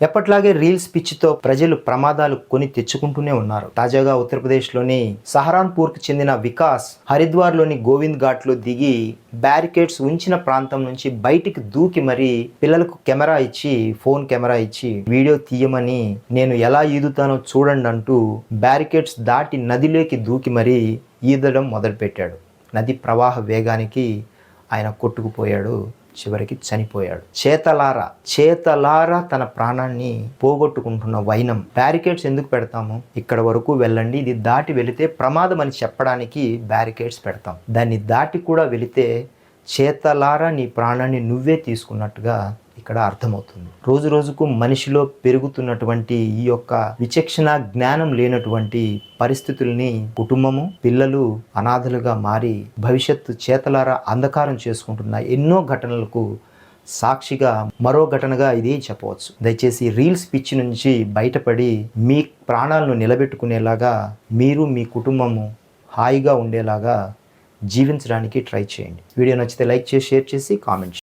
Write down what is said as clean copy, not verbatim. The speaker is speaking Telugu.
ఎప్పట్లాగే రీల్స్ పిచ్చితో ప్రజలు ప్రమాదాలు కొని తెచ్చుకుంటూనే ఉన్నారు. తాజాగా ఉత్తరప్రదేశ్లోని సహరాన్పూర్కి చెందిన వికాస్ హరిద్వార్లోని గోవింద్ ఘాట్లో దిగి బ్యారికేడ్స్ ఉంచిన ప్రాంతం నుంచి బయటికి దూకి మరీ పిల్లలకు ఫోన్ కెమెరా ఇచ్చి వీడియో తీయమని, నేను ఎలా ఈదుతానో చూడండి అంటూ బ్యారికేడ్స్ దాటి నదిలోకి దూకి మరీ ఈదడం మొదలుపెట్టాడు. నది ప్రవాహ వేగానికి ఆయన కొట్టుకుపోయాడు, చివరికి చనిపోయాడు. చేతలారా తన ప్రాణాన్ని పోగొట్టుకుంటున్న వైనం. బ్యారికేడ్స్ ఎందుకు పెడతాము? ఇక్కడ వరకు వెళ్ళండి, ఇది దాటి వెళితే ప్రమాదం అని చెప్పడానికి బ్యారికేడ్స్ పెడతాం. దాన్ని దాటి కూడా వెళితే చేతలారా నీ ప్రాణాన్ని నువ్వే తీసుకున్నట్టుగా ఇక్కడ అర్థమవుతుంది. రోజు రోజుకు మనిషిలో పెరుగుతున్నటువంటి ఈ యొక్క విచక్షణ జ్ఞానం లేనటువంటి పరిస్థితుల్ని కుటుంబము, పిల్లలు అనాథలుగా మారి భవిష్యత్తు చేతలారా అంధకారం చేసుకుంటున్న ఎన్నో ఘటనలకు సాక్షిగా మరో ఘటనగా ఇది చెప్పవచ్చు. దయచేసి రీల్స్ పిచ్చి నుంచి బయటపడి మీ ప్రాణాలను నిలబెట్టుకునేలాగా మీరు మీ కుటుంబము హాయిగా ఉండేలాగా జీవించడానికి ట్రై చేయండి. వీడియో నచ్చితే లైక్ చేసి, షేర్ చేసి, కామెంట్ చేయండి.